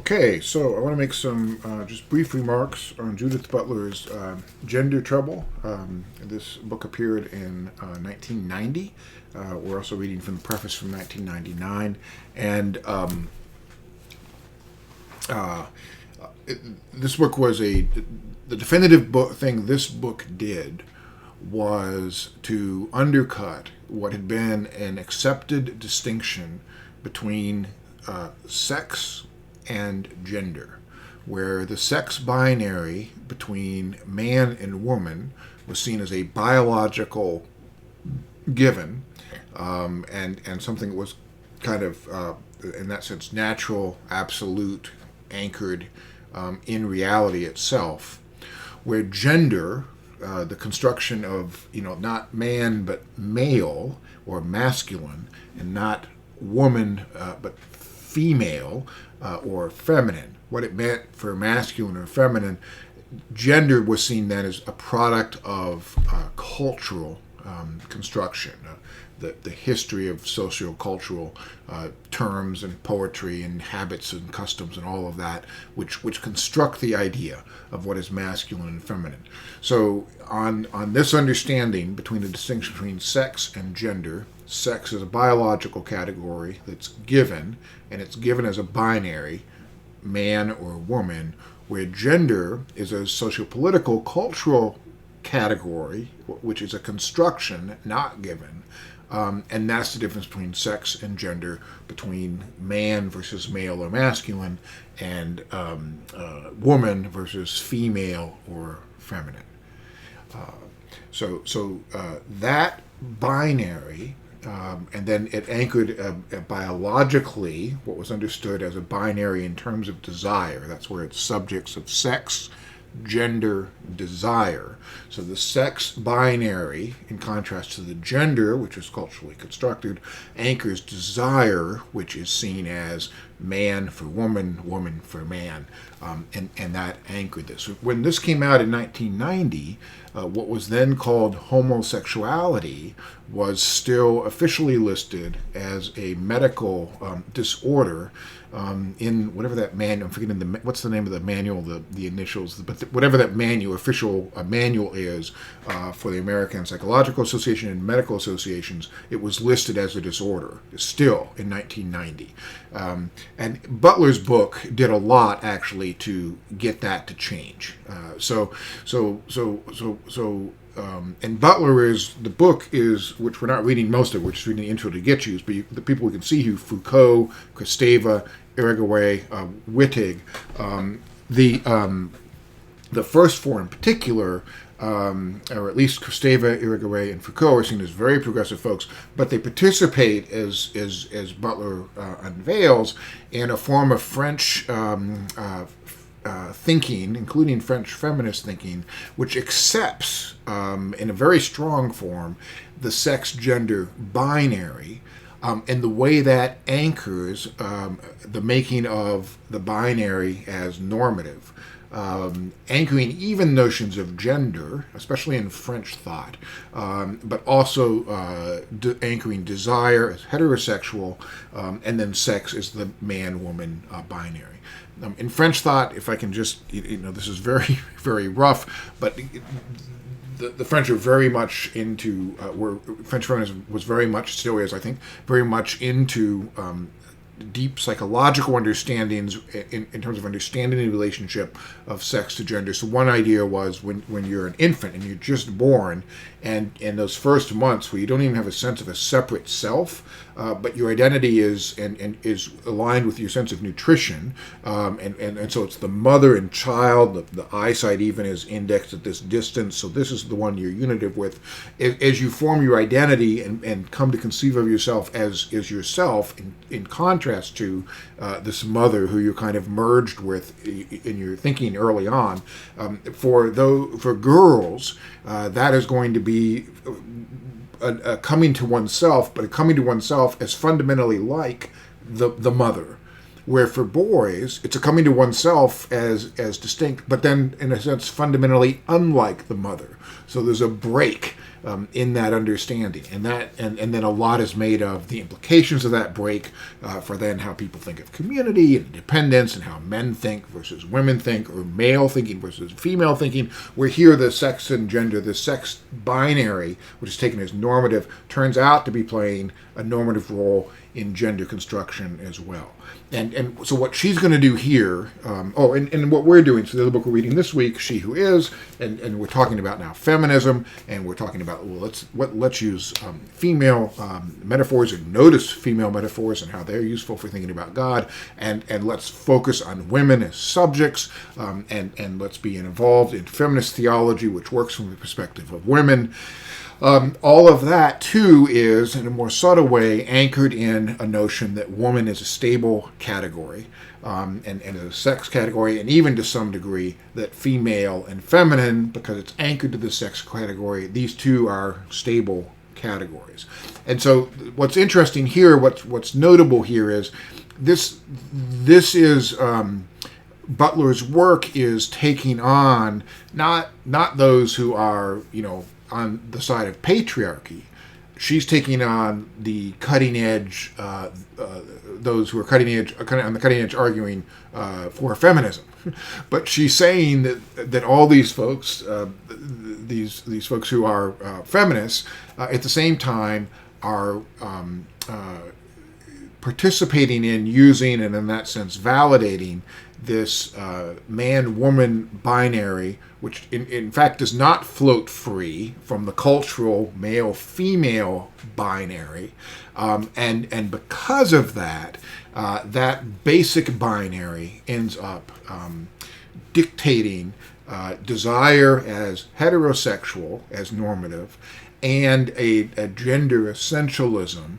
Okay, so I want to make some just brief remarks on Judith Butler's Gender Trouble. This book appeared in 1990. We're also reading from the preface from 1999. And this book was the definitive book thing this book did was to undercut what had been an accepted distinction between sex and gender, where the sex binary between man and woman was seen as a biological given, and something that was kind of, in that sense, natural, absolute, anchored in reality itself, where gender, the construction of, not man but male or masculine, and not woman but female or feminine, what it meant for masculine or feminine, gender was seen then as a product of cultural construction, the history of socio-cultural terms and poetry and habits and customs and all of that, which construct the idea of what is masculine and feminine. So on this understanding between the distinction between sex and gender, sex is a biological category that's given, and it's given as a binary, man or woman, where gender is a socio-political, cultural category, which is a construction, not given. And that's the difference between sex and gender, between man versus male or masculine, and woman versus female or feminine. So that binary, and then it anchored biologically what was understood as a binary in terms of desire. That's where it's subjects of sex, gender, desire. So the sex binary, in contrast to the gender, which is culturally constructed, anchors desire, which is seen as man for woman, woman for man, and that anchored this. When this came out in 1990, what was then called homosexuality was still officially listed as a medical disorder in whatever that manual, I'm forgetting what's the name of the manual, the initials, but whatever that official manual is for the American Psychological Association and medical associations, it was listed as a disorder still in 1990. And Butler's book did a lot actually to get that to change. And the book is, which we're not reading most of, we're just reading the intro to get you, but the people we can see who Foucault, Kristeva, Irigaray, Wittig, the first four in particular, or at least Kristeva, Irigaray, and Foucault are seen as very progressive folks, but they participate, as Butler unveils, in a form of French thinking, including French feminist thinking, which accepts, in a very strong form, the sex-gender binary, and the way that anchors the making of the binary as normative, anchoring even notions of gender, especially in French thought, but also anchoring desire as heterosexual, and then sex as the man-woman binary. In French thought, if I can just, this is very, very rough, but the French are very much into, French feminism was very much, still is, I think, very much into deep psychological understandings in terms of understanding the relationship of sex to gender. So one idea was when you're an infant and you're just born, and in those first months where you don't even have a sense of a separate self, but your identity is aligned with your sense of nutrition, and so it's the mother and child. The eyesight even is indexed at this distance, so this is the one you're unitive with. As you form your identity and come to conceive of yourself as yourself, in contrast to this mother who you're kind of merged with in your thinking early on. For girls, that is going to be a coming to oneself, but a coming to oneself as fundamentally like the mother. Where for boys, it's a coming to oneself as distinct, but then in a sense fundamentally unlike the mother. So there's a break in that understanding, and then a lot is made of the implications of that break for then how people think of community and independence, and how men think versus women think, or male thinking versus female thinking. Where here the sex and gender, the sex binary, which is taken as normative, turns out to be playing a normative role in gender construction as well. And so what she's going to do here, and what we're doing, so the other book we're reading this week, She Who Is, and we're talking about now feminism, and we're talking about, well, let's use female metaphors, and notice female metaphors and how they're useful for thinking about God, and let's focus on women as subjects, and let's be involved in feminist theology, which works from the perspective of women. All of that, too, is, in a more subtle way, anchored in a notion that woman is a stable category, and a sex category, and even to some degree that female and feminine, because it's anchored to the sex category, these two are stable categories. And so what's interesting here, what's notable here is this is... Butler's work is taking on not those who are, on the side of patriarchy. She's taking on the cutting edge, those who are on the cutting edge, arguing for feminism. But she's saying that all these folks, these folks who are feminists, at the same time are participating in, using, and in that sense validating this man-woman binary, which in fact does not float free from the cultural male-female binary. And because of that, that basic binary ends up dictating desire as heterosexual, as normative, and a gender essentialism,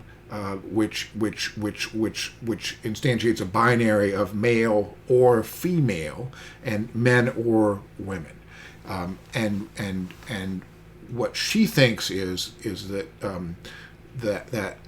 which instantiates a binary of male or female, and men or women, and what she thinks is that that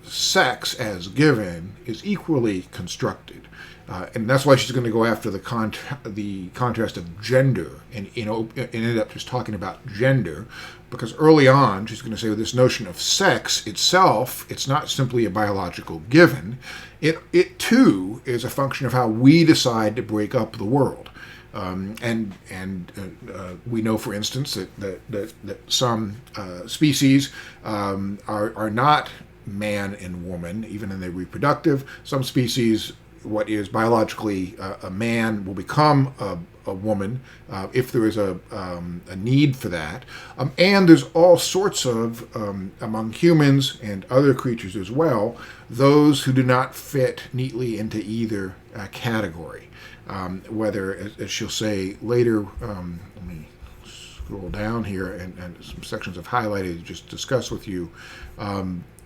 sex as given is equally constructed, and that's why she's going to go after the contrast of gender, and end up just talking about gender. Because early on, she's going to say, well, this notion of sex itself, it's not simply a biological given. It too is a function of how we decide to break up the world. And we know, for instance, that some species are not man and woman, even in their reproductive. Some species, what is biologically a man will become a woman if there is a need for that. And there's all sorts of, among humans and other creatures as well, those who do not fit neatly into either category. Whether, as she'll say later, let me scroll down here, and some sections I've highlighted to just discuss with you,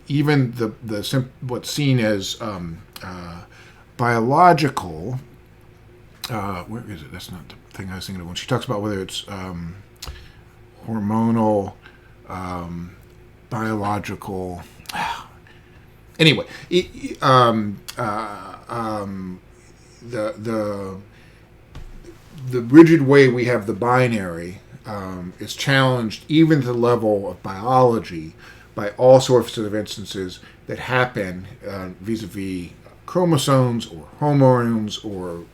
even what's seen as biological, where is it? That's not the thing I was thinking of when she talks about whether it's hormonal, biological. Anyway, the rigid way we have the binary is challenged even to the level of biology by all sorts of instances that happen vis-a-vis chromosomes or hormones or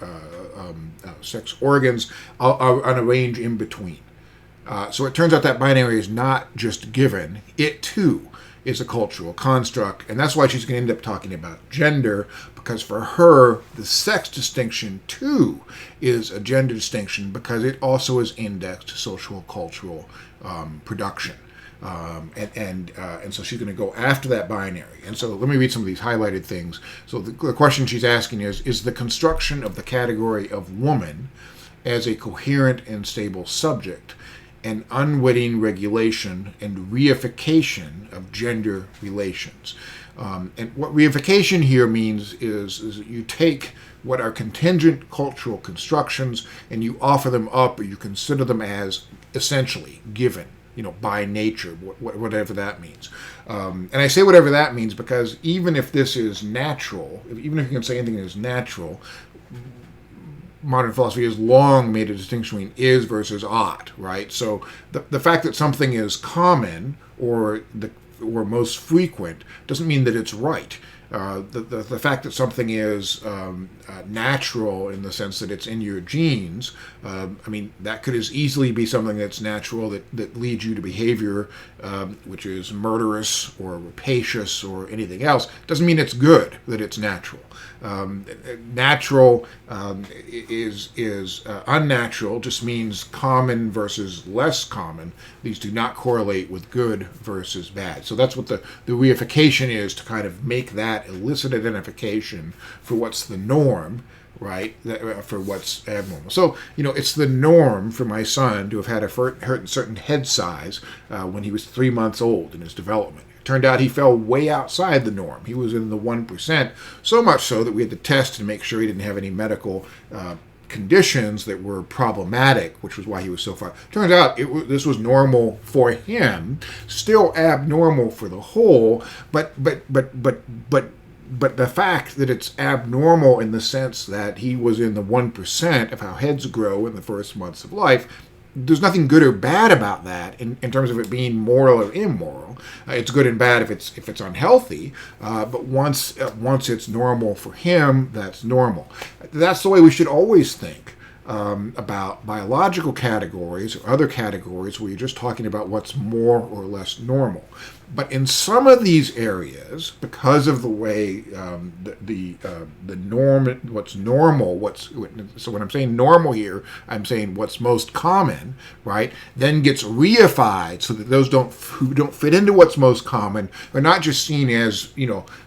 sex organs on a range in between. So it turns out that binary is not just given. It too is a cultural construct, and that's why she's going to end up talking about gender, because for her the sex distinction too is a gender distinction, because it also is indexed to social cultural production. And so she's going to go after that binary. And so let me read some of these highlighted things. So the question she's asking is the construction of the category of woman as a coherent and stable subject an unwitting regulation and reification of gender relations. And what reification here means is that you take what are contingent cultural constructions and you offer them up, or you consider them as essentially given, by nature, whatever that means. And I say whatever that means because even if this is natural, even if you can say anything is natural, modern philosophy has long made a distinction between is versus ought, right? So the fact that something is common or most frequent doesn't mean that it's right. The fact that something is natural in the sense that it's in your genes, that could as easily be something that's natural that leads you to behavior which is murderous or rapacious or anything else. Doesn't mean it's good that it's natural. Natural is unnatural just means common versus less common. These do not correlate with good versus bad. So that's what the reification is, to kind of make that illicit identification for what's the norm, right, for what's abnormal. So, it's the norm for my son to have had a certain head size when he was 3 months old in his development. Turned out he fell way outside the norm. He was in the 1%, so much so that we had to test to make sure he didn't have any medical conditions that were problematic, which was why he was so far. Turns out this was normal for him, still abnormal for the whole, but the fact that it's abnormal in the sense that he was in the 1% of how heads grow in the first months of life, there's nothing good or bad about that in terms of it being moral or immoral. It's good and bad if it's unhealthy, but once it's normal for him, that's normal. That's the way we should always think about biological categories or other categories where you're just talking about what's more or less normal. But in some of these areas, because of the way the norm, what's normal, so when I'm saying normal here, I'm saying what's most common, right? Then gets reified so that those who don't fit into what's most common are not just seen as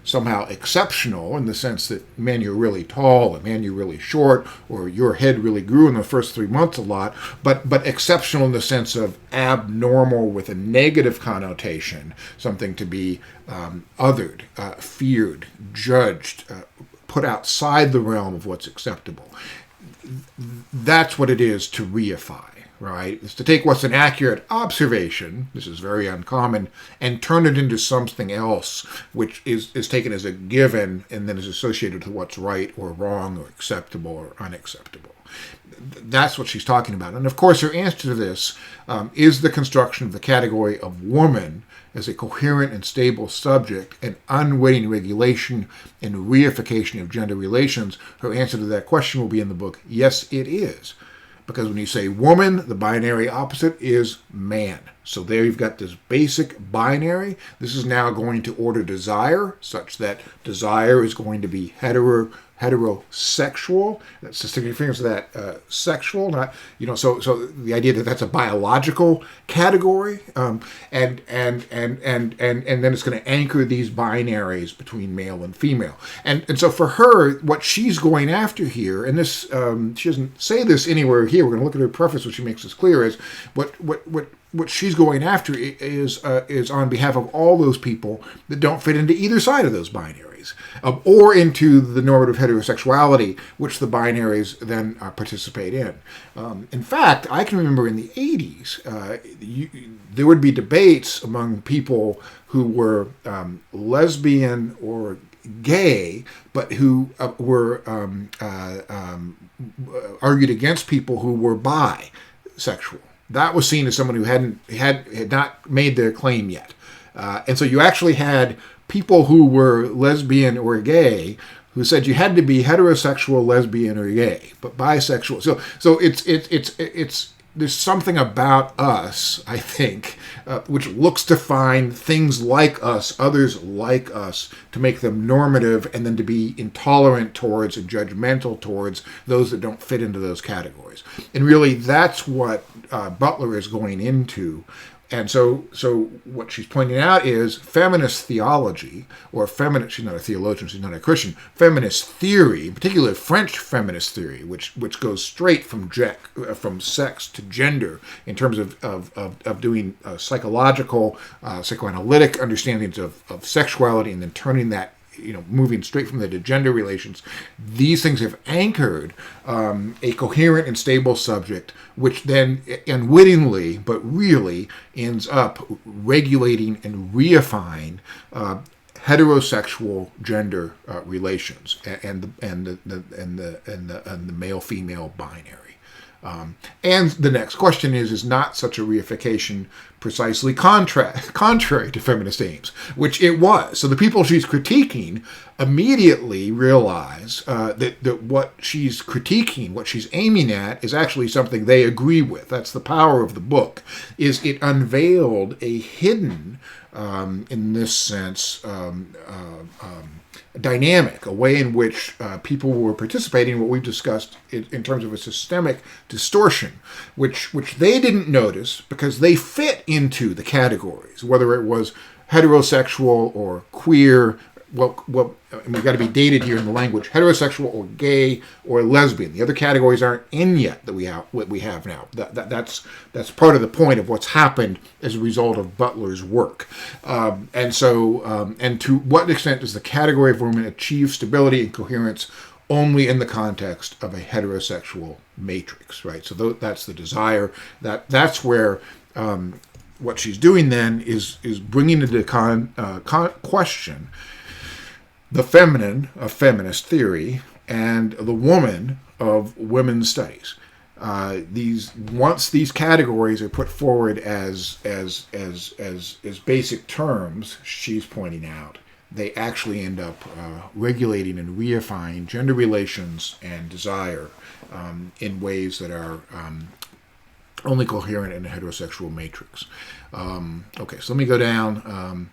somehow exceptional in the sense that, man, you're really tall, or man, you're really short, or your head really grew in the first 3 months a lot, but exceptional in the sense of abnormal with a negative connotation. Something to be othered, feared, judged, put outside the realm of what's acceptable. That's what it is to reify, right? It's to take what's an accurate observation, this is very uncommon, and turn it into something else, which is taken as a given and then is associated with what's right or wrong or acceptable or unacceptable. That's what she's talking about. And of course, her answer to this is the construction of the category of woman as a coherent and stable subject and unwitting regulation and reification of gender relations. Her answer to that question will be in the book, yes, it is. Because when you say woman, the binary opposite is man. So there you've got this basic binary. This is now going to order desire, such that desire is going to be heterosexual. That's the significance of that sexual, not So the idea that that's a biological category, and then it's going to anchor these binaries between male and female. And so for her, what she's going after here, and this she doesn't say this anywhere here. We're going to look at her preface, which she makes this clear, is what she's going after is on behalf of all those people that don't fit into either side of those binaries, or into the normative heterosexuality, which the binaries then participate in. In fact, I can remember in the 80s, there would be debates among people who were lesbian or gay, but who were argued against people who were bisexual. That was seen as someone who had not made their claim yet. And so you actually had people who were lesbian or gay who said you had to be heterosexual, lesbian, or gay, but bisexual. So it's there's something about us, I think, which looks to find things like us, others like us, to make them normative, and then to be intolerant towards and judgmental towards those that don't fit into those categories. And really, that's what Butler is going into. And so what she's pointing out is feminist theology, or feminist, she's not a theologian, she's not a Christian, feminist theory, in particular French feminist theory, which goes straight from sex to gender in terms of doing psychological, psychoanalytic understandings of sexuality, and then turning that, moving straight from the to gender relations. These things have anchored a coherent and stable subject, which then unwittingly, but really, ends up regulating and reifying heterosexual gender relations and the male-female binary. And the next question is not such a reification precisely contrary to feminist aims, which it was. So the people she's critiquing immediately realize that what she's critiquing, what she's aiming at, is actually something they agree with. That's the power of the book, is it unveiled a hidden, in this sense, dynamic, a way in which people were participating in what we've discussed in terms of a systemic distortion, which they didn't notice because they fit into the categories, whether it was heterosexual or queer. Well, and we've got to be dated here in the language: heterosexual or gay or lesbian. The other categories aren't in yet that we have now. That's part of the point of what's happened as a result of Butler's work. And to what extent does the category of women achieve stability and coherence only in the context of a heterosexual matrix, right? So that's the desire. That's where what she's doing then is bringing into question the feminine of feminist theory and the woman of women's studies. Once these categories are put forward as basic terms, she's pointing out, they actually end up regulating and reifying gender relations and desire in ways that are only coherent in a heterosexual matrix. Okay, so let me go down.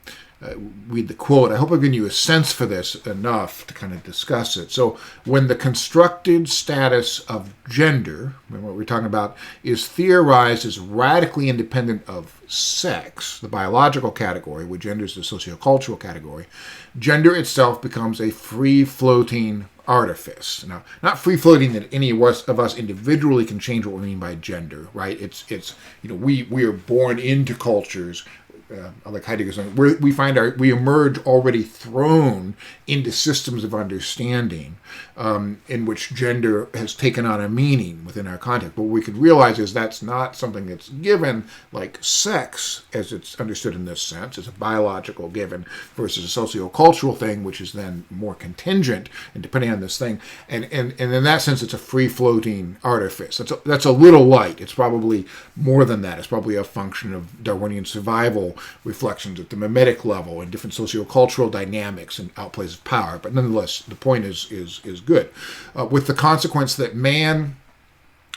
Read the quote. I hope I've given you a sense for this enough to kind of discuss it. So when the constructed status of gender, what we're talking about, is theorized as radically independent of sex, the biological category, where gender is the sociocultural category, gender itself becomes a free-floating artifice. Now, not free-floating that any of us individually can change what we mean by gender, right? It's we are born into cultures. Like Heidegger saying, we emerge already thrown into systems of understanding in which gender has taken on a meaning within our context. But what we could realize is that's not something that's given, like sex, as it's understood in this sense, as a biological given, versus a sociocultural thing, which is then more contingent and depending on this thing. And in that sense, it's a free-floating artifice. That's a little light. It's probably more than that. It's probably a function of Darwinian survival reflections at the mimetic level and different sociocultural dynamics and outplays of power. But nonetheless, the point is good. With the consequence that man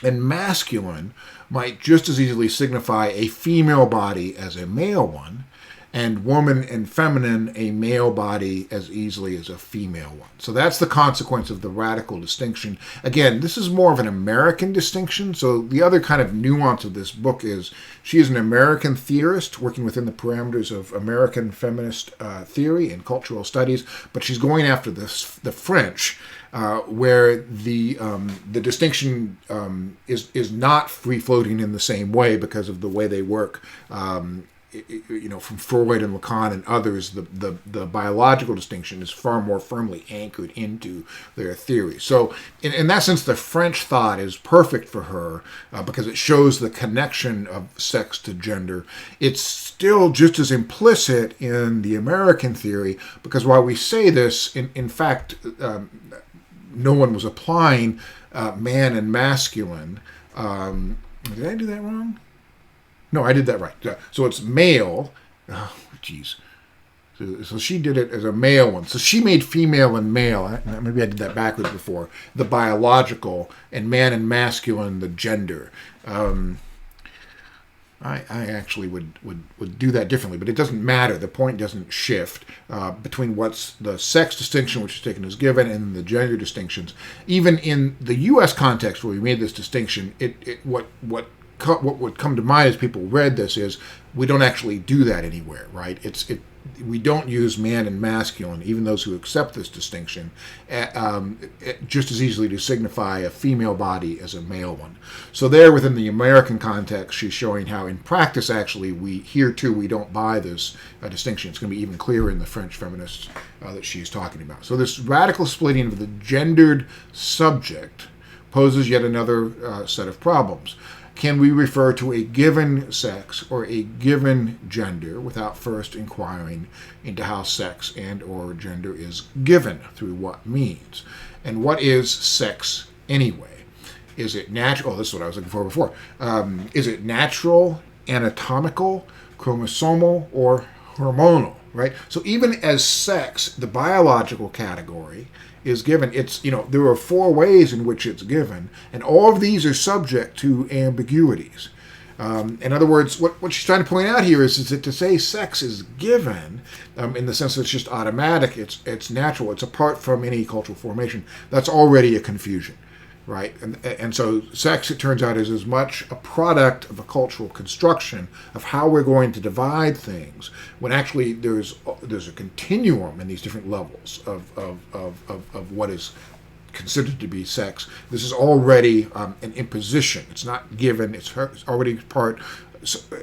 and masculine might just as easily signify a female body as a male one, and woman and feminine a male body as easily as a female one. So that's the consequence of the radical distinction. Again, this is more of an American distinction. So the other kind of nuance of this book is she is an American theorist working within the parameters of American feminist theory and cultural studies, but she's going after the French, where the distinction is not free-floating in the same way because of the way they work. From Freud and Lacan and others, the biological distinction is far more firmly anchored into their theory. So in that sense, the French thought is perfect for her because it shows the connection of sex to gender. It's still just as implicit in the American theory because while we say this, in fact, no one was applying man and masculine. Did I do that wrong? No, I did that right. So it's male. Oh, geez. So she did it as a male one. So she made female and male. Maybe I did that backwards before. The biological and man and masculine, the gender. I actually would do that differently, but it doesn't matter. The point doesn't shift between what's the sex distinction, which is taken as given, and the gender distinctions. Even in the U.S. context where we made this distinction, what would come to mind as people read this is we don't actually do that anywhere, right? We don't use man and masculine, even those who accept this distinction, just as easily to signify a female body as a male one. So there, within the American context, she's showing how in practice, actually, we don't buy this distinction. It's going to be even clearer in the French feminists that she's talking about. So this radical splitting of the gendered subject poses yet another set of problems. can we refer to a given sex or a given gender without first inquiring into how sex and or gender is given through what means? And what is sex anyway? Is it natural? Oh, this is what I was looking for before. Is it natural, anatomical, chromosomal, or hormonal? Right? So even as sex, the biological category is given, there are 4 ways in which it's given, and all of these are subject to ambiguities. In other words, what she's trying to point out here is that to say sex is given, in the sense that it's just automatic, it's natural, it's apart from any cultural formation, that's already a confusion. Right, and so sex, it turns out, is as much a product of a cultural construction of how we're going to divide things, when actually there's a continuum in these different levels of what is considered to be sex. This is already an imposition. It's not given. It's already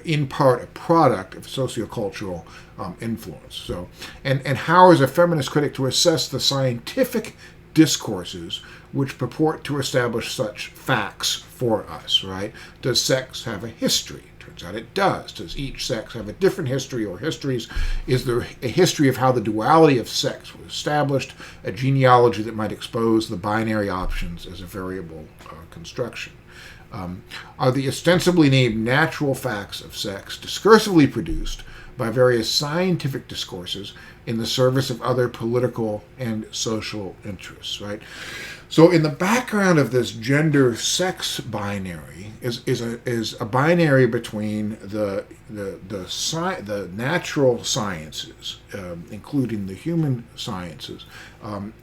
in part a product of sociocultural influence. So, and how is a feminist critic to assess the scientific discourses which purport to establish such facts for us, right? Does sex have a history? Turns out it does. Does each sex have a different history or histories? Is there a history of how the duality of sex was established, a genealogy that might expose the binary options as a variable construction? Are the ostensibly named natural facts of sex discursively produced by various scientific discourses in the service of other political and social interests, right? So in the background of this gender-sex binary is a binary between the natural sciences, including the human sciences,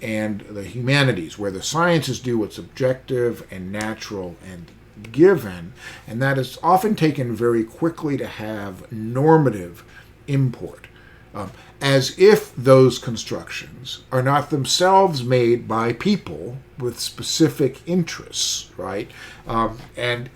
and the humanities, where the sciences do what's objective and natural and given, and that is often taken very quickly to have normative import, as if those constructions are not themselves made by people with specific interests, right? And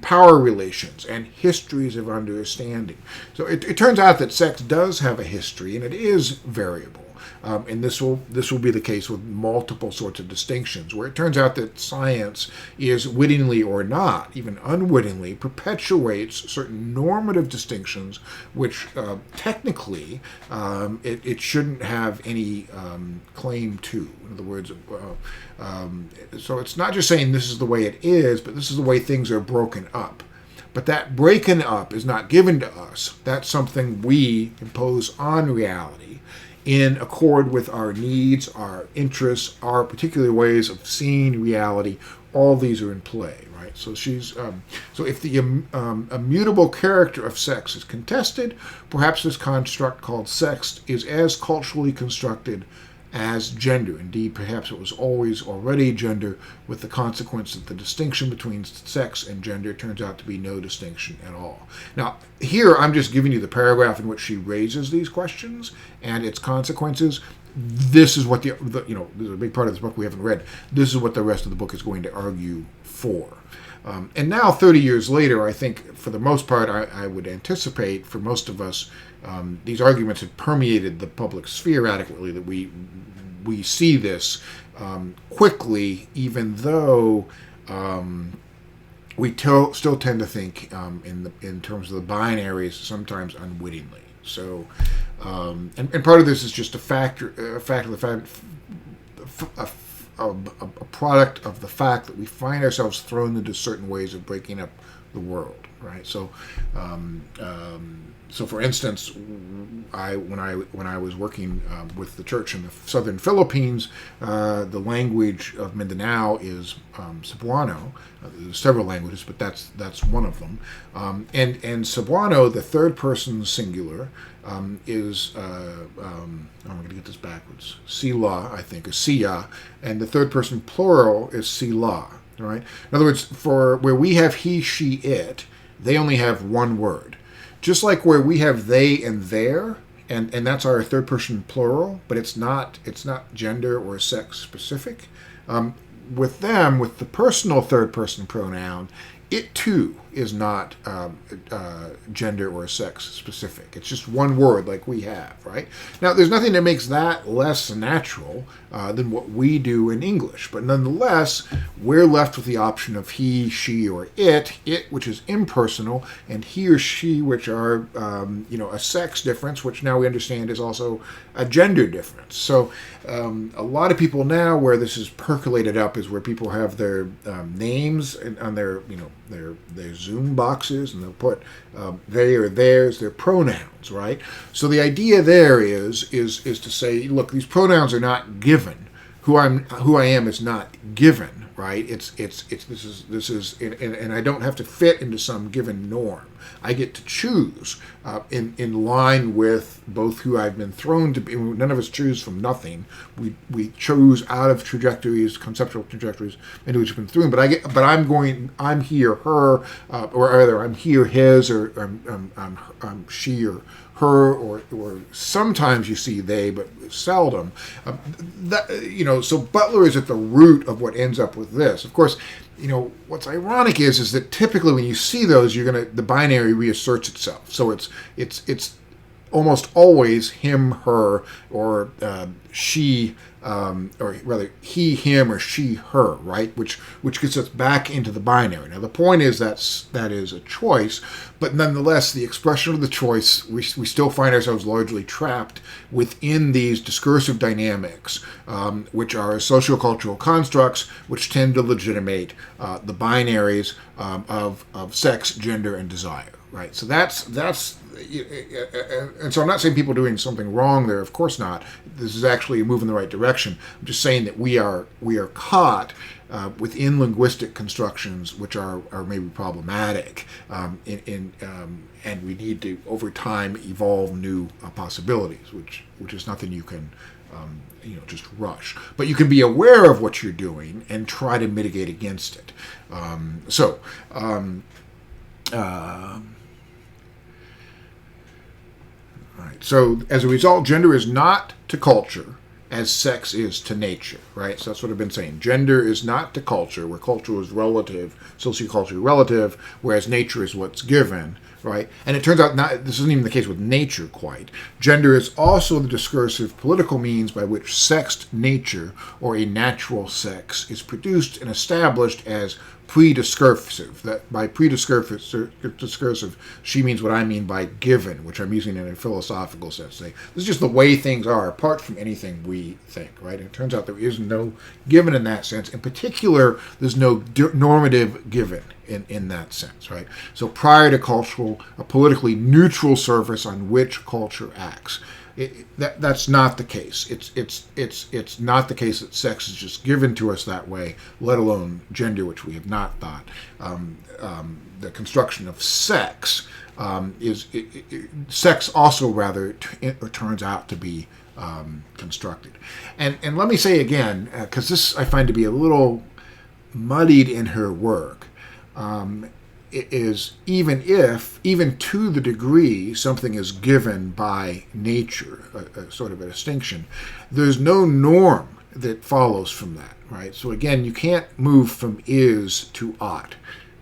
power relations and histories of understanding. So it turns out that sex does have a history, and it is variable. And this will be the case with multiple sorts of distinctions, where it turns out that science is, wittingly or not, even unwittingly, perpetuates certain normative distinctions which technically it shouldn't have any claim to. In other words, so it's not just saying this is the way it is, but this is the way things are broken up. But that breaking up is not given to us. That's something we impose on reality in accord with our needs, our interests, our particular ways of seeing reality. All these are in play, right? So so if the immutable character of sex is contested, perhaps this construct called sex is as culturally constructed as gender. Indeed, perhaps it was always already gender, with the consequence that the distinction between sex and gender turns out to be no distinction at all. Now, here I'm just giving you the paragraph in which she raises these questions and its consequences. This is what there's a big part of this book we haven't read. This is what the rest of the book is going to argue for. And now, 30 years later, I think for the most part, I would anticipate for most of us, these arguments have permeated the public sphere adequately that we see this quickly, even though we still tend to think in terms of the binaries, sometimes unwittingly. So, and part of this is just a product of the fact that we find ourselves thrown into certain ways of breaking up the world, right? So, so for instance, when I was working with the church in the southern Philippines, the language of Mindanao is Cebuano. There's several languages, but that's one of them. And Cebuano, the third person singular, is I'm going to get this backwards. Sila, I think, is Siya, and the third person plural is Sila. All right. In other words, for where we have he, she, it, they only have one word. Just like where we have they and their, and that's our third person plural, but it's not gender or sex specific. With them, with the personal third person pronoun, it too is not gender or sex specific. It's just one word like we have, right? Now, there's nothing that makes that less natural than what we do in English. But nonetheless, we're left with the option of he, she, or it, which is impersonal, and he or she, which are, a sex difference, which now we understand is also a gender difference. So a lot of people now, where this is percolated up, is where people have their names on their, their Zoom boxes, and they'll put they or theirs, their pronouns, right? So the idea there is to say, look, these pronouns are not given. Who I am is not given, right? This is, and I don't have to fit into some given norm. I get to choose in line with both who I've been thrown to be. None of us choose from nothing. We chose out of trajectories, conceptual trajectories, into which we've been thrown. But I'm here, her, or either I'm here, his, or I'm she or her, or sometimes you see they, but seldom. So Butler is at the root of what ends up with this. Of course, what's ironic is that typically when you see those, the binary reasserts itself. So it's almost always him, her, or she, or rather he, him, or she, her, right? Which gets us back into the binary. Now the point is that is a choice, but nonetheless, the expression of the choice, we still find ourselves largely trapped within these discursive dynamics, which are sociocultural constructs which tend to legitimate the binaries of sex, gender, and desire. Right, so that's, and so I'm not saying people are doing something wrong there. Of course not. This is actually a move in the right direction. I'm just saying that we are caught within linguistic constructions which are maybe problematic, and we need to over time evolve new possibilities, which is nothing you can just rush. But you can be aware of what you're doing and try to mitigate against it. Right. So as a result, gender is not to culture as sex is to nature, right? So that's what I've been saying. Gender is not to culture, where culture is relative, socioculture relative, whereas nature is what's given, right? And it turns out this isn't even the case with nature quite. Gender is also the discursive political means by which sexed nature, or a natural sex, is produced and established as prediscursive. That by prediscursive, she means what I mean by given, which I'm using in a philosophical sense. This is just the way things are, apart from anything we think, right? And it turns out there is no given in that sense. In particular, there's no normative given in that sense, right? So prior to cultural, a politically neutral surface on which culture acts. That's not the case. It's not the case that sex is just given to us that way, let alone gender, which we have not thought. The construction of sex sex also rather turns out to be constructed. And let me say again, because this I find to be a little muddied in her work. Is even to the degree something is given by nature, a sort of a distinction, there's no norm that follows from that, right? So again, you can't move from is to ought.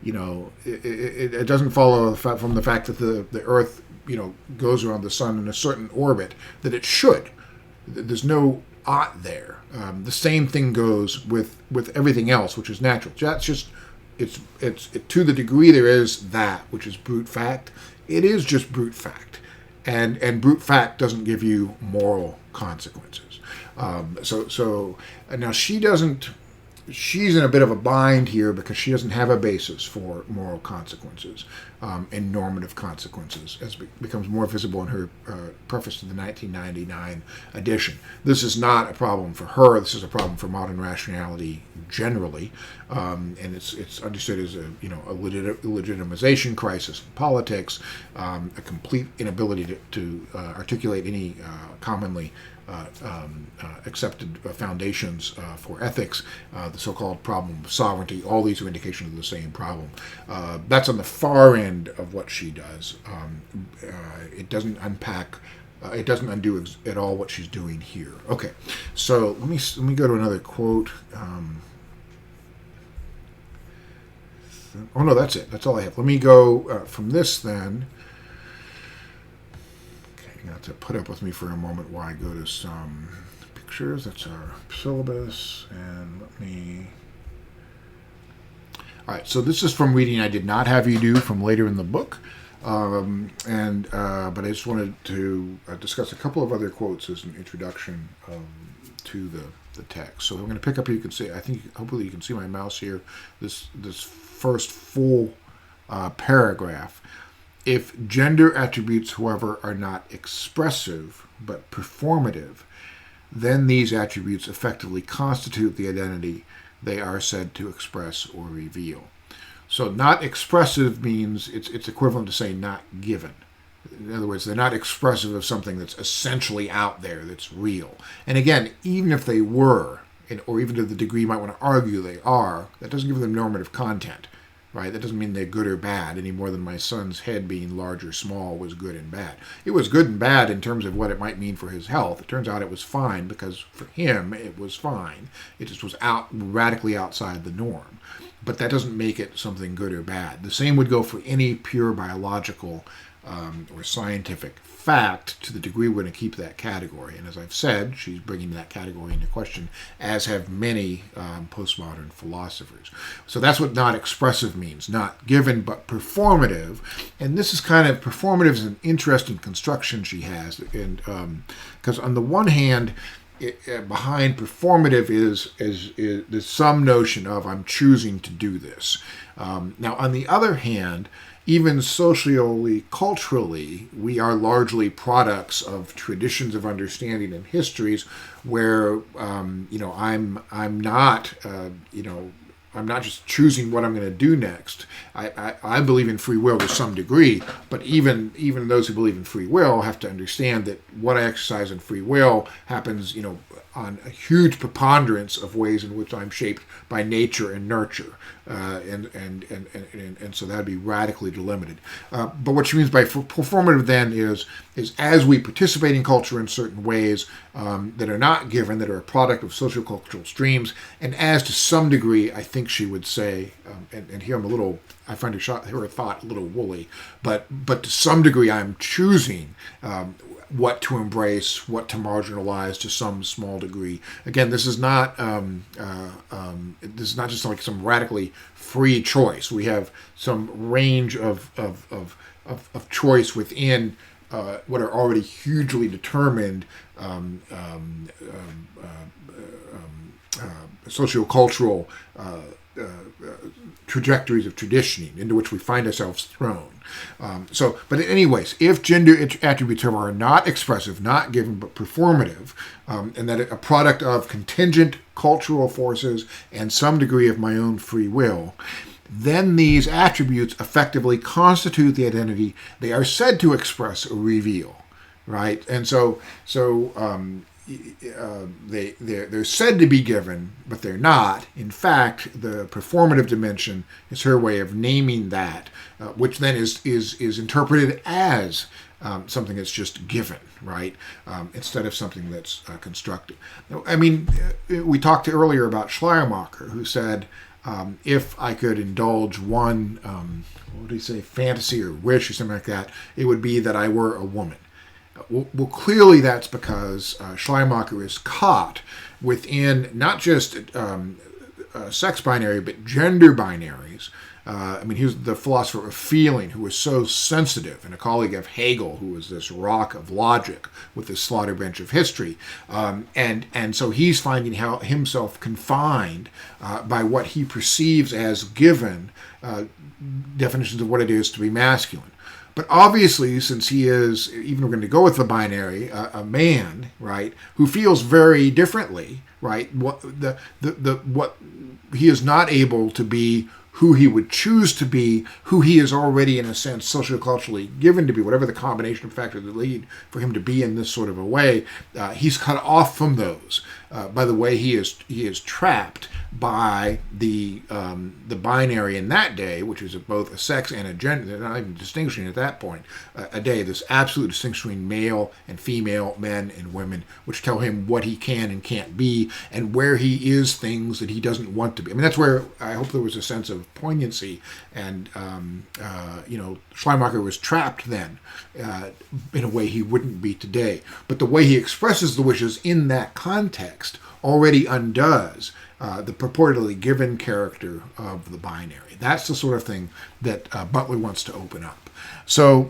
It doesn't follow from the fact that the Earth, goes around the sun in a certain orbit that it should. There's no ought there. The same thing goes with everything else, which is natural. That's just it's to the degree there is that which is brute fact, it is just brute fact, and brute fact doesn't give you moral consequences. So now she's in a bit of a bind here because she doesn't have a basis for moral consequences and normative consequences, as becomes more visible in her preface to the 1999 edition. This is not a problem for her. This is a problem for modern rationality generally, and it's understood as a legitimization crisis in politics, a complete inability to articulate any commonly accepted foundations for ethics, the so-called problem of sovereignty. All these are indications of the same problem. That's on the far end of what she does. It doesn't unpack. It doesn't undo at all what she's doing here. Okay, so let me go to another quote. Oh, no, that's it. That's all I have. Let me go from this then. Okay, you have to put up with me for a moment while I go to some pictures. That's our syllabus. And let me... All right, so this is from reading I did not have you do from later in the book. But I just wanted to discuss a couple of other quotes as an introduction to the text. So I'm going to pick up. You can see. Hopefully you can see my mouse here. This first full paragraph. If gender attributes, however, are not expressive but performative, then these attributes effectively constitute the identity they are said to express or reveal. So not expressive means it's equivalent to saying not given. In other words, they're not expressive of something that's essentially out there, that's real. And again, even if they were, or even to the degree you might want to argue they are, that doesn't give them normative content, right? That doesn't mean they're good or bad any more than my son's head being large or small was good and bad. It was good and bad in terms of what it might mean for his health. It turns out it was fine because for him it was fine. It just was radically outside the norm. But that doesn't make it something good or bad. The same would go for any pure biological or scientific fact to the degree we're going to keep that category. And as I've said, she's bringing that category into question, as have many postmodern philosophers. So that's what not expressive means, not given but performative. And this is performative is an interesting construction she has. And because on the one hand, behind performative is there's some notion of I'm choosing to do this. Now, on the other hand, even socially, culturally, we are largely products of traditions of understanding and histories where, I'm not just choosing what I'm going to do next. I believe in free will to some degree, but even those who believe in free will have to understand that what I exercise in free will happens, on a huge preponderance of ways in which I'm shaped by nature and nurture, and so that'd be radically delimited. But what she means by performative then is as we participate in culture in certain ways that are not given, that are a product of sociocultural streams, and as to some degree, I think she would say, and here I find her thought a little woolly, but to some degree, I'm choosing what to embrace, what to marginalize to some small degree. Again, this is not just like some radically free choice. We have some range of choice within what are already hugely determined sociocultural trajectories of traditioning into which we find ourselves thrown. But anyways, if gender attributes are not expressive, not given, but performative, and that a product of contingent cultural forces and some degree of my own free will, then these attributes effectively constitute the identity they are said to express or reveal, right? And they're said to be given, but they're not. In fact, the performative dimension is her way of naming that, which then is interpreted as something that's just given, right? Instead of something that's constructed. We talked earlier about Schleiermacher, who said, if I could indulge one, what did he say, fantasy or wish or something like that, it would be that I were a woman. Well, clearly that's because Schleiermacher is caught within not just sex binary, but gender binaries. He was the philosopher of feeling who was so sensitive, and a colleague of Hegel who was this rock of logic with this slaughter bench of history. And so he's finding himself confined by what he perceives as given definitions of what it is to be masculine. But obviously, since he is, even we're going to go with the binary, a man, right, who feels very differently, right, what he is not able to be who he would choose to be, who he is already, in a sense, socioculturally given to be, whatever the combination of factors that lead for him to be in this sort of a way, he's cut off from those. by the way, he is trapped by the binary in that day, which is both a sex and a gender. They're not even distinguishing at that point a day. This absolute distinction between male and female, men and women, which tell him what he can and can't be, and where he is things that he doesn't want to be. I mean, that's where I hope there was a sense of poignancy. And Schleiermacher was trapped then in a way he wouldn't be today. But the way he expresses the wishes in that context already undoes the purportedly given character of the binary. That's the sort of thing that Butler wants to open up. So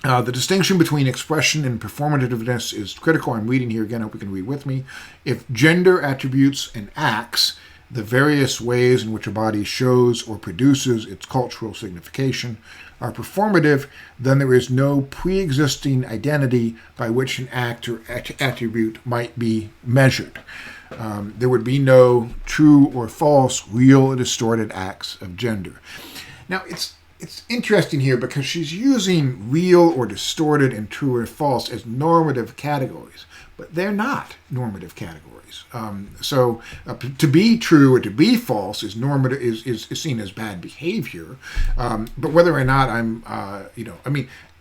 the distinction between expression and performativeness is critical. I'm reading here again. I hope you can read with me. If gender attributes and acts, the various ways in which a body shows or produces its cultural signification, are performative, then there is no pre-existing identity by which an act or attribute might be measured. There would be no true or false, real or distorted acts of gender. Now, it's interesting here because she's using real or distorted and true or false as normative categories, but they're not normative categories. To be true or to be false is normative, is seen as bad behavior. But whether or not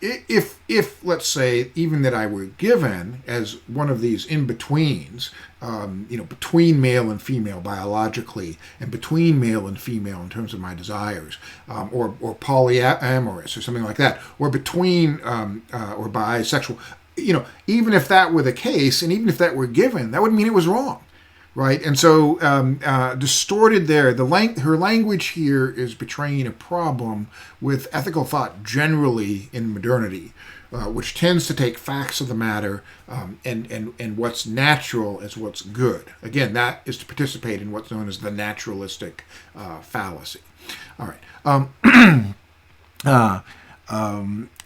if let's say even that I were given as one of these in-betweens, between male and female biologically, and between male and female in terms of my desires, or polyamorous or something like that, or between or bisexual, even if that were the case, and even if that were given, that wouldn't mean it was wrong. Right, and so distorted there. Her language here is betraying a problem with ethical thought generally in modernity, which tends to take facts of the matter and what's natural as what's good. Again, that is to participate in what's known as the naturalistic fallacy. All right.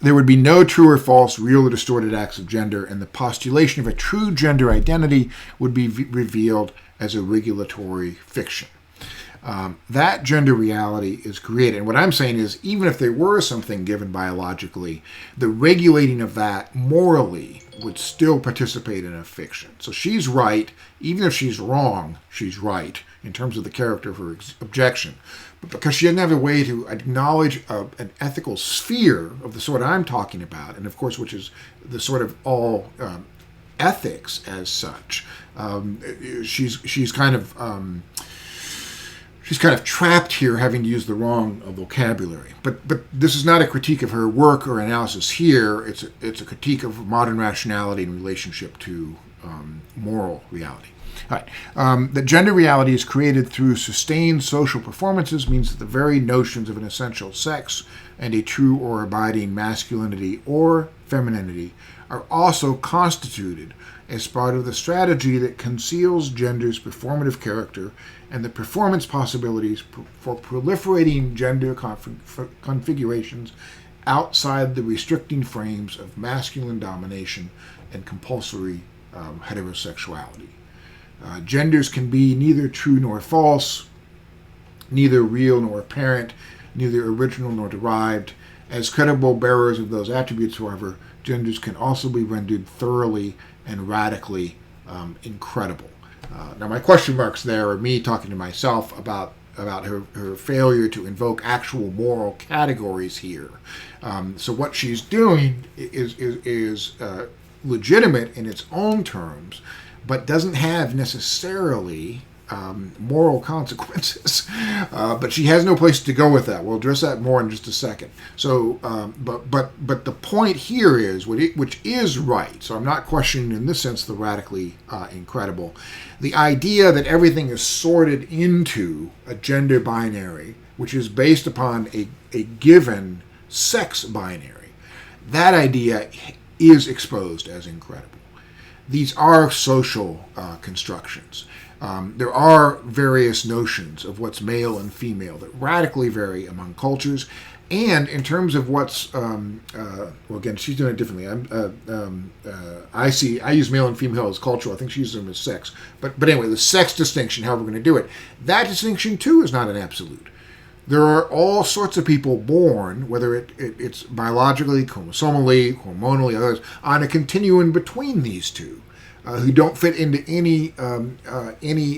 There would be no true or false, real or distorted acts of gender, and the postulation of a true gender identity would be revealed as a regulatory fiction. That gender reality is created. And what I'm saying is, even if there were something given biologically, the regulating of that morally would still participate in a fiction. So she's right. Even if she's wrong, she's right in terms of the character of her objection. But because she doesn't have a way to acknowledge an ethical sphere of the sort I'm talking about, and of course, which is the sort of all ethics as such, she's kind of trapped here, having to use the wrong vocabulary. But this is not a critique of her work or analysis here. It's a critique of modern rationality in relationship to moral reality. All right. That gender reality is created through sustained social performances means that the very notions of an essential sex and a true or abiding masculinity or femininity are also constituted as part of the strategy that conceals gender's performative character and the performance possibilities for proliferating gender configurations outside the restricting frames of masculine domination and compulsory heterosexuality. Genders can be neither true nor false, neither real nor apparent, neither original nor derived. As credible bearers of those attributes, however, genders can also be rendered thoroughly and radically incredible. Now, my question marks there are me talking to myself about her failure to invoke actual moral categories here. So what she's doing is legitimate in its own terms, but doesn't have necessarily moral consequences. But she has no place to go with that. We'll address that more in just a second. So, but the point here is, which is right, so I'm not questioning in this sense the radically incredible, the idea that everything is sorted into a gender binary, which is based upon a given sex binary. That idea is exposed as incredible. These are social constructions. There are various notions of what's male and female that radically vary among cultures, and in terms of what's again, she's doing it differently. I use male and female as cultural. I think she uses them as sex. But anyway, the sex distinction, however we're going to do it, that distinction too is not an absolute. There are all sorts of people born, whether it's biologically, chromosomally, hormonally, others, on a continuum between these two. who don't fit into any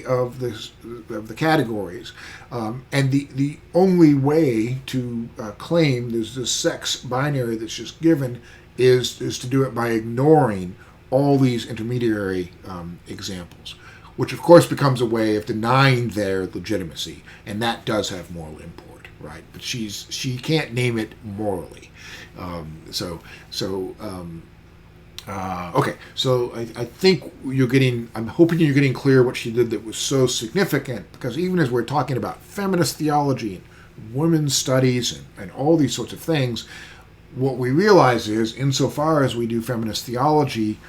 of the categories, and the only way to claim there's this sex binary that's just given is to do it by ignoring all these intermediary examples, which of course becomes a way of denying their legitimacy, and that does have moral import, right? But she can't name it morally. Okay, so I think I'm hoping you're getting clear what she did that was so significant, because even as we're talking about feminist theology and women's studies and all these sorts of things, what we realize is, insofar as we do feminist theology,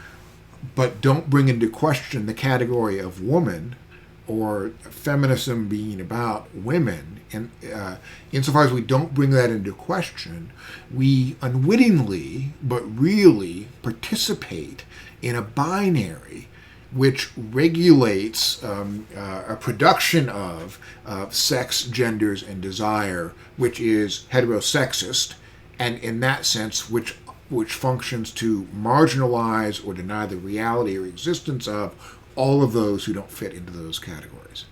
but don't bring into question the category of woman, or feminism being about women, and insofar as we don't bring that into question, we unwittingly but really participate in a binary which regulates a production of sex, genders, and desire, which is heterosexist, and in that sense, which functions to marginalize or deny the reality or existence of all of those who don't fit into those categories.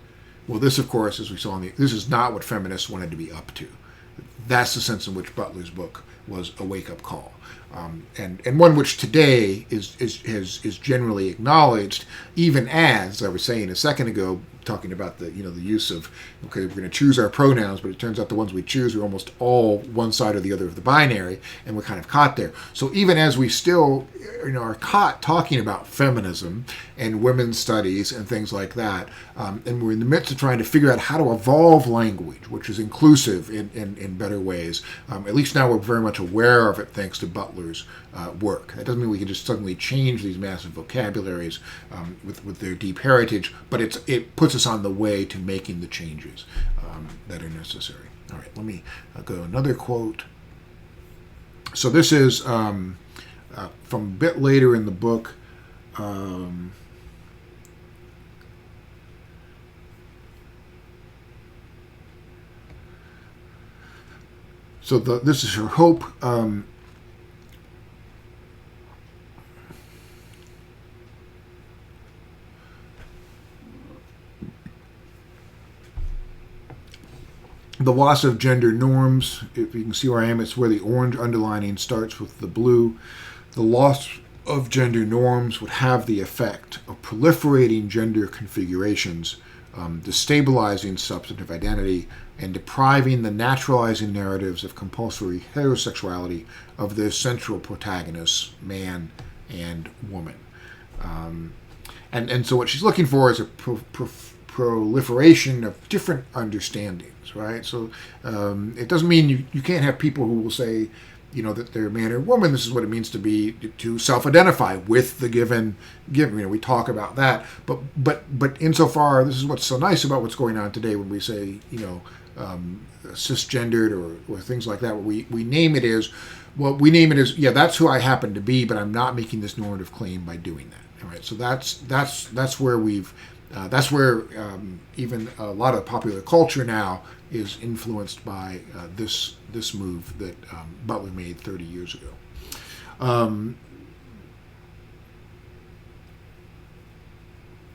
Well, this, of course, as we saw this is not what feminists wanted to be up to. That's the sense in which Butler's book was a wake-up call, and one which today is generally acknowledged, even as I was saying a second ago, talking about the use of, okay, we're going to choose our pronouns, but it turns out the ones we choose are almost all one side or the other of the binary, and we're kind of caught there. So even as we still are caught talking about feminism and women's studies and things like that, and we're in the midst of trying to figure out how to evolve language, which is inclusive in better ways, at least now we're very much aware of it thanks to Butler's work. That doesn't mean we can just suddenly change these massive vocabularies with their deep heritage, but it puts us on the way to making the changes that are necessary. All right, let me go to another quote. So this is from a bit later in the book. So this is her hope. The loss of gender norms, if you can see where I am, it's where the orange underlining starts with the blue. The loss of gender norms would have the effect of proliferating gender configurations, destabilizing substantive identity, and depriving the naturalizing narratives of compulsory heterosexuality of their central protagonists, man and woman. And so what she's looking for is a proliferation of different understandings, right? So it doesn't mean you can't have people who will say, that they're man or woman. This is what it means to self-identify with the given. We talk about that, but insofar, this is what's so nice about what's going on today when we say, cisgendered or things like that. What we name it as, that's who I happen to be, but I'm not making this normative claim by doing that. All right, so that's where we've. That's where even a lot of popular culture now is influenced by this move that Butler made 30 years ago.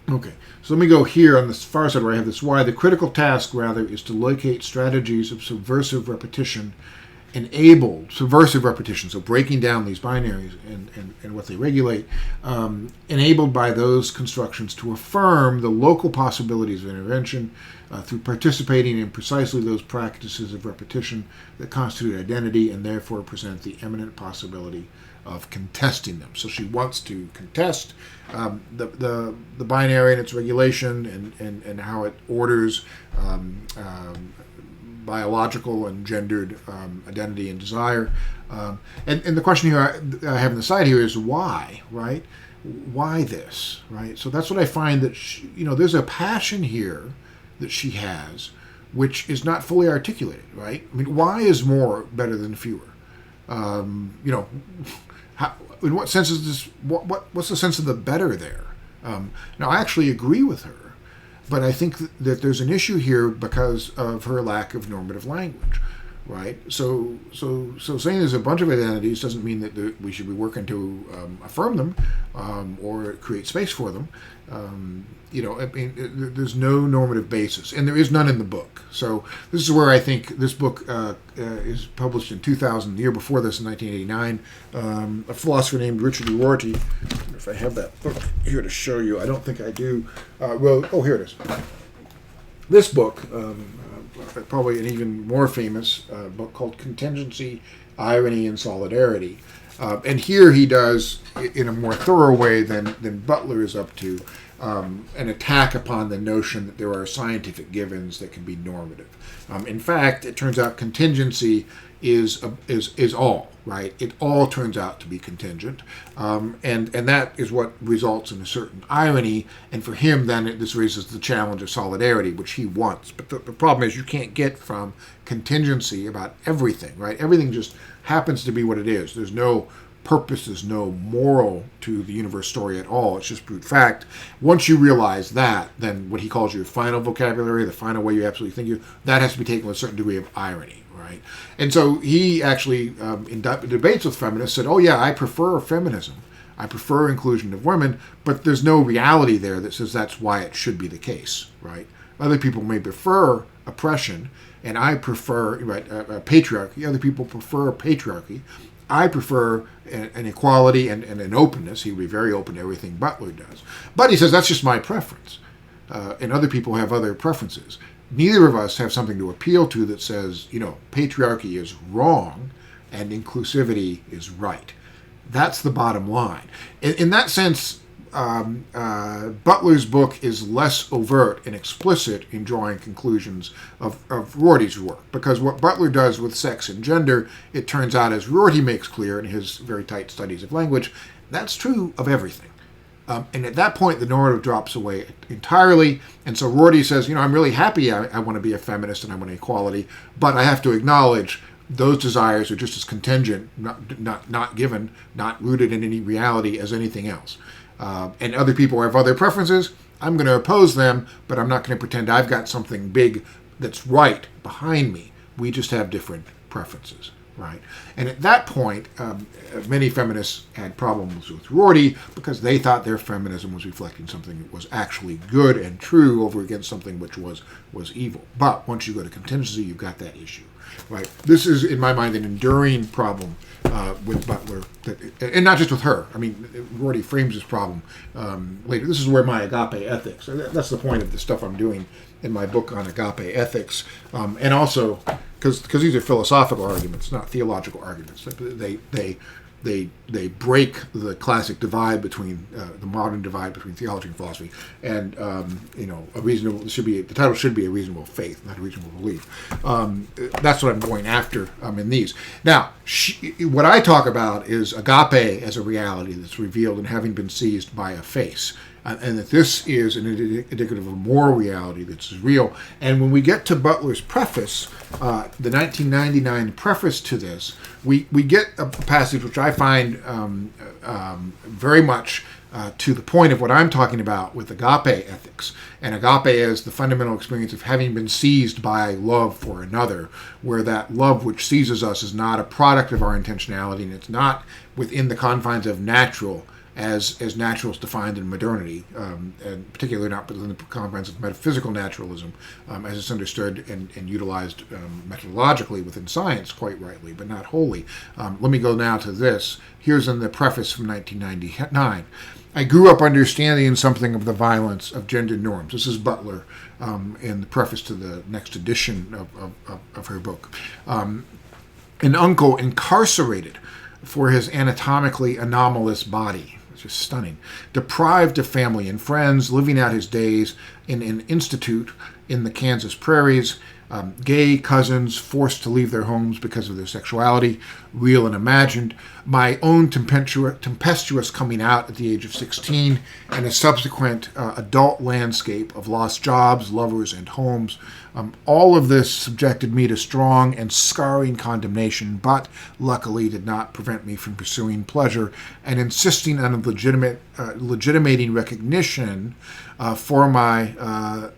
Okay, so let me go here on the far side where I have this why. The critical task, rather, is to locate strategies of subversive repetition, so breaking down these binaries and what they regulate, enabled by those constructions to affirm the local possibilities of intervention through participating in precisely those practices of repetition that constitute identity and therefore present the eminent possibility of contesting them. So she wants to contest the binary and its regulation and how it orders biological and gendered identity and desire. And the question here I have on the side here is why, right? Why this, right? So that's what I find that, there's a passion here that she has, which is not fully articulated, right? I mean, why is more better than fewer? In what sense is this, what's the sense of the better there? Now, I actually agree with her. But I think that there's an issue here because of her lack of normative language, right? So saying there's a bunch of identities doesn't mean that we should be working to affirm them or create space for them. I mean, there's no normative basis, and there is none in the book. So this is where I think this book is published in 2000, the year before this, in 1989. A philosopher named Richard Rorty. I don't know if I have that book here to show you. I don't think I do. Here it is. This book, probably an even more famous book called Contingency, Irony, and Solidarity. And here he does, in a more thorough way than Butler is up to, an attack upon the notion that there are scientific givens that can be normative. In fact, it turns out contingency is all, right? It all turns out to be contingent, and that is what results in a certain irony. And for him, then this raises the challenge of solidarity, which he wants. But the problem is you can't get from contingency about everything, right? Everything just happens to be what it is. There's no purpose, there's no moral to the universe story at all. It's just brute fact. Once you realize that, then what he calls your final vocabulary, the final way you absolutely think that has to be taken with a certain degree of irony, right? And so he actually, in debates with feminists, said, oh yeah, I prefer feminism. I prefer inclusion of women, but there's no reality there that says that's why it should be the case, right? Other people may prefer oppression, and I prefer patriarchy. Other people prefer patriarchy. I prefer an equality and an openness. He would be very open to everything Butler does. But he says that's just my preference. And other people have other preferences. Neither of us have something to appeal to that says, patriarchy is wrong and inclusivity is right. That's the bottom line. In that sense, Butler's book is less overt and explicit in drawing conclusions of Rorty's work, because what Butler does with sex and gender, it turns out, as Rorty makes clear in his very tight studies of language, that's true of everything. And at that point, the normative drops away entirely. And so Rorty says, I'm really happy I want to be a feminist and I want equality, but I have to acknowledge those desires are just as contingent, not given, not rooted in any reality as anything else. And other people have other preferences. I'm going to oppose them, but I'm not going to pretend I've got something big that's right behind me. We just have different preferences, right? And at that point, many feminists had problems with Rorty because they thought their feminism was reflecting something that was actually good and true over against something which was evil. But once you go to contingency, you've got that issue, right? This is, in my mind, an enduring problem with Butler, and not just with her. I mean, Rorty frames this problem later. This is where my agape ethics, that's the point of the stuff I'm doing in my book on agape ethics, and also because these are philosophical arguments, not theological arguments. They break the classic divide between the modern divide between theology and philosophy, and the title should be a reasonable faith, not a reasonable belief. That's what I'm going after in these. Now, what I talk about is agape as a reality that's revealed and having been seized by a face. And that this is an indicative of a moral reality that's real. And when we get to Butler's preface, the 1999 preface to this, we get a passage which I find very much to the point of what I'm talking about with agape ethics. And agape is the fundamental experience of having been seized by love for another, where that love which seizes us is not a product of our intentionality, and it's not within the confines of natural, as natural is defined in modernity, and particularly not within the confines of metaphysical naturalism, as it's understood and utilized methodologically within science, quite rightly, but not wholly. Let me go now to this. Here's in the preface from 1999. I grew up understanding something of the violence of gender norms. This is Butler in the preface to the next edition of her book. An uncle incarcerated for his anatomically anomalous body. Just stunning. Deprived of family and friends, living out his days in an institute in the Kansas prairies, gay cousins forced to leave their homes because of their sexuality, real and imagined, my own tempestuous coming out at the age of 16, and a subsequent adult landscape of lost jobs, lovers, and homes. All of this subjected me to strong and scarring condemnation, but luckily did not prevent me from pursuing pleasure and insisting on legitimating recognition for my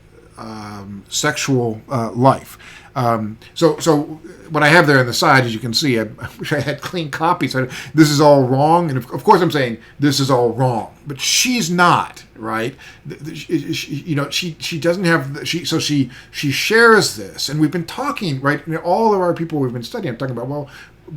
sexual life. So what I have there on the side, as you can see, I wish I had clean copies. This is all wrong, and of course I'm saying this is all wrong, but she's not, right? She doesn't have she shares this, and we've been talking, right? All of our people we've been studying, I'm talking about, well,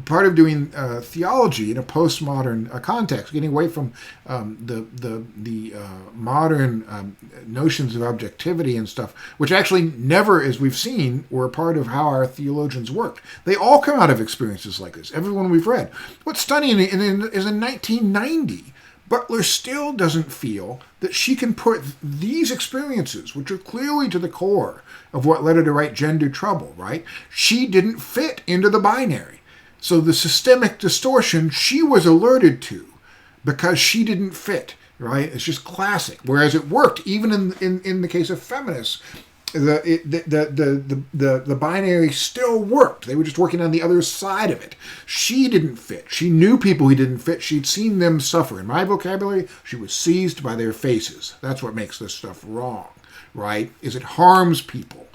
part of doing theology in a postmodern context, getting away from the modern notions of objectivity and stuff, which actually never, as we've seen, were a part of how our theologians worked. They all come out of experiences like this. Everyone we've read. What's stunning is in 1990, Butler still doesn't feel that she can put these experiences, which are clearly to the core of what led her to write Gender Trouble, right? She didn't fit into the binary. So the systemic distortion she was alerted to because she didn't fit, right? It's just classic. Whereas it worked even in the case of feminists. The binary still worked. They were just working on the other side of it. She didn't fit. She knew people who didn't fit. She'd seen them suffer. In my vocabulary, she was seized by their faces. That's what makes this stuff wrong, right? Is it harms people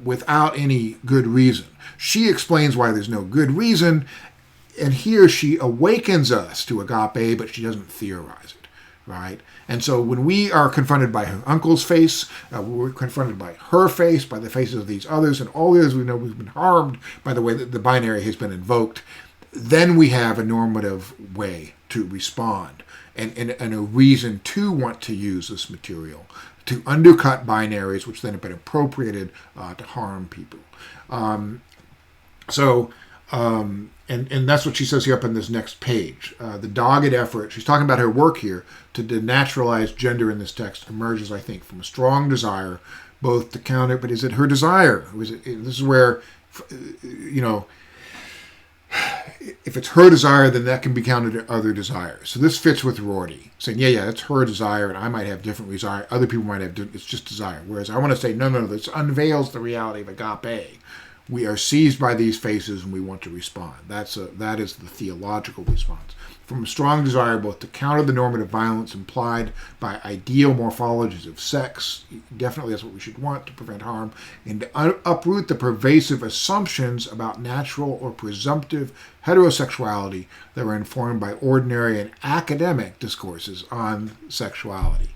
without any good reason. She explains why there's no good reason, and here she awakens us to agape, but she doesn't theorize it, right? And so when we are confronted by her uncle's face, we're confronted by her face, by the faces of these others, and all the others we know we've been harmed by the way that the binary has been invoked, then we have a normative way to respond and a reason to want to use this material to undercut binaries, which then have been appropriated to harm people. And that's what she says here up on this next page. The dogged effort, she's talking about her work here, to denaturalize gender in this text emerges, I think, from a strong desire both to counter, but is it her desire? This is where, if it's her desire, then that can be counted to other desires. So this fits with Rorty, saying, yeah, it's her desire, and I might have different desire. Other people might have, it's just desire. Whereas I want to say, no, this unveils the reality of agape. We are seized by these faces, and we want to respond. That is the theological response. From a strong desire both to counter the normative violence implied by ideal morphologies of sex, definitely that's what we should want to prevent harm, and to uproot the pervasive assumptions about natural or presumptive heterosexuality that were informed by ordinary and academic discourses on sexuality.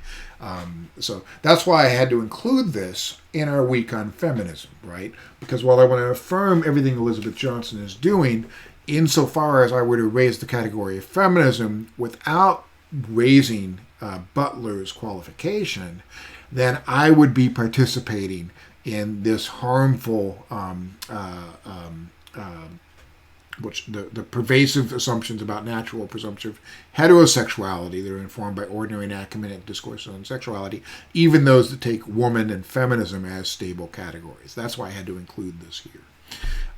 So that's why I had to include this in our week on feminism, right? Because while I want to affirm everything Elizabeth Johnson is doing, insofar as I were to raise the category of feminism without raising Butler's qualification, then I would be participating in this harmful which the pervasive assumptions about natural or presumptive heterosexuality that are informed by ordinary and academic discourses on sexuality, even those that take woman and feminism as stable categories. That's why I had to include this here.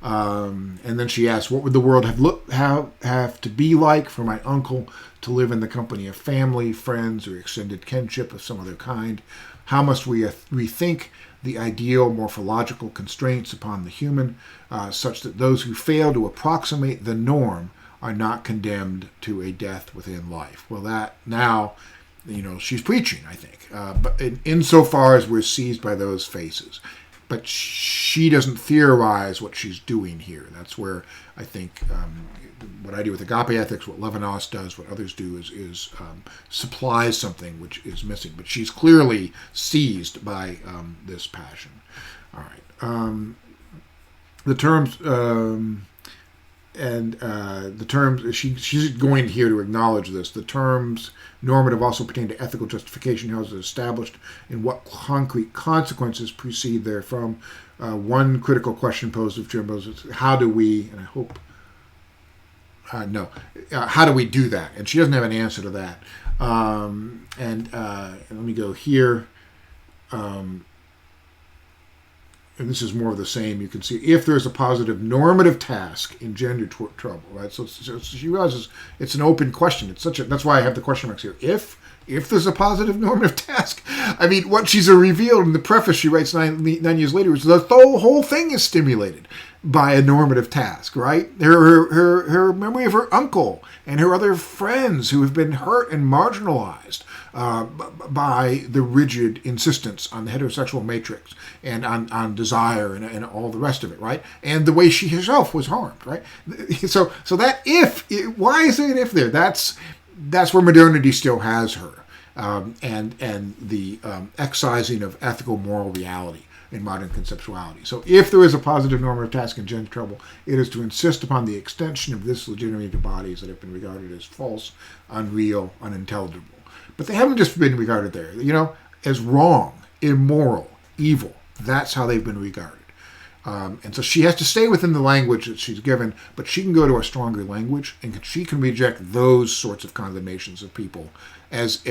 And then she asked, what would the world have to be like for my uncle to live in the company of family, friends, or extended kinship of some other kind? How must we rethink the ideal morphological constraints upon the human, such that those who fail to approximate the norm are not condemned to a death within life? Well, that now, she's preaching, I think, but insofar as we're seized by those faces. But she doesn't theorize what she's doing here. That's where I think what I do with agape ethics, what Levinas does, what others do is supplies something which is missing. But she's clearly seized by this passion. All right. The terms she's going here to acknowledge this. The terms normative also pertain to ethical justification. How is it established, and what concrete consequences proceed therefrom? One critical question posed of Jim is, how do we, and I hope, how do we do that? And she doesn't have an answer to that. And let me go here. And this is more of the same. You can see if there's a positive normative task in gender trouble, right? So she realizes it's an open question. That's why I have the question marks here. If if there's a positive normative task. I mean, what she's revealed in the preface she writes 9 years later is the whole thing is stimulated by a normative task, right? Her memory of her uncle and her other friends who have been hurt and marginalized by the rigid insistence on the heterosexual matrix and on desire and all the rest of it, right? And the way she herself was harmed, right? So that why is there an if there? That's where modernity still has her, and the excising of ethical moral reality in modern conceptuality. So if there is a positive normative task in gender trouble, it is to insist upon the extension of this legitimacy to bodies that have been regarded as false, unreal, unintelligible. But they haven't just been regarded there, as wrong, immoral, evil. That's how they've been regarded. And so she has to stay within the language that she's given, but she can go to a stronger language, and she can reject those sorts of condemnations of people as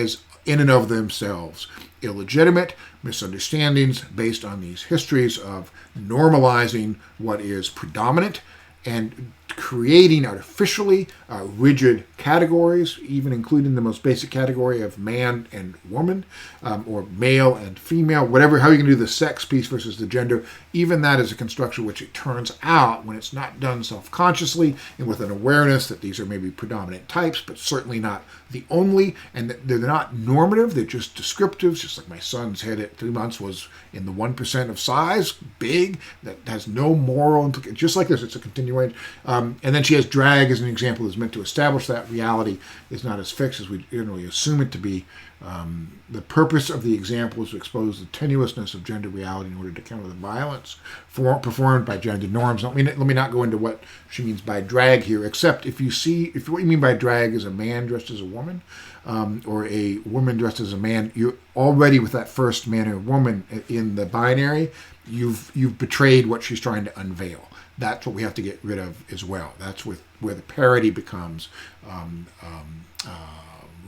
in and of themselves illegitimate misunderstandings based on these histories of normalizing what is predominant and creating artificially rigid categories, even including the most basic category of man and woman, or male and female, whatever, how you can do the sex piece versus the gender. Even that is a construction which it turns out, when it's not done self-consciously and with an awareness that these are maybe predominant types, but certainly not the only, and that they're not normative, they're just descriptives, just like my son's head at 3 months was in the 1% of size, big, that has no moral implication. Just like this, it's a continuation. And then she has drag as an example that's meant to establish that reality is not as fixed as we generally assume it to be. The purpose of the example is to expose the tenuousness of gender reality in order to counter the violence performed by gender norms. Let me not go into what she means by drag here, except if what you mean by drag is a man dressed as a woman, or a woman dressed as a man, you're already with that first man or woman in the binary, you've betrayed what she's trying to unveil. That's what we have to get rid of as well. That's where the parody becomes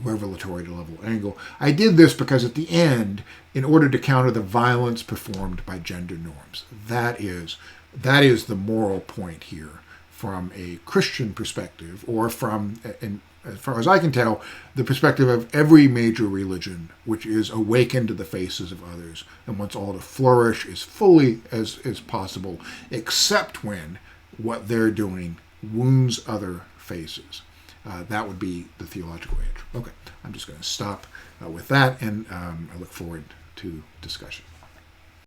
revelatory to level angle. I did this because at the end, in order to counter the violence performed by gender norms, that is the moral point here from a Christian perspective, or from, as far as I can tell, the perspective of every major religion, which is awakened to the faces of others and wants all to flourish as fully as possible, except when what they're doing wounds other faces. That would be the theological edge. Okay, I'm just going to stop with that, and I look forward to discussion.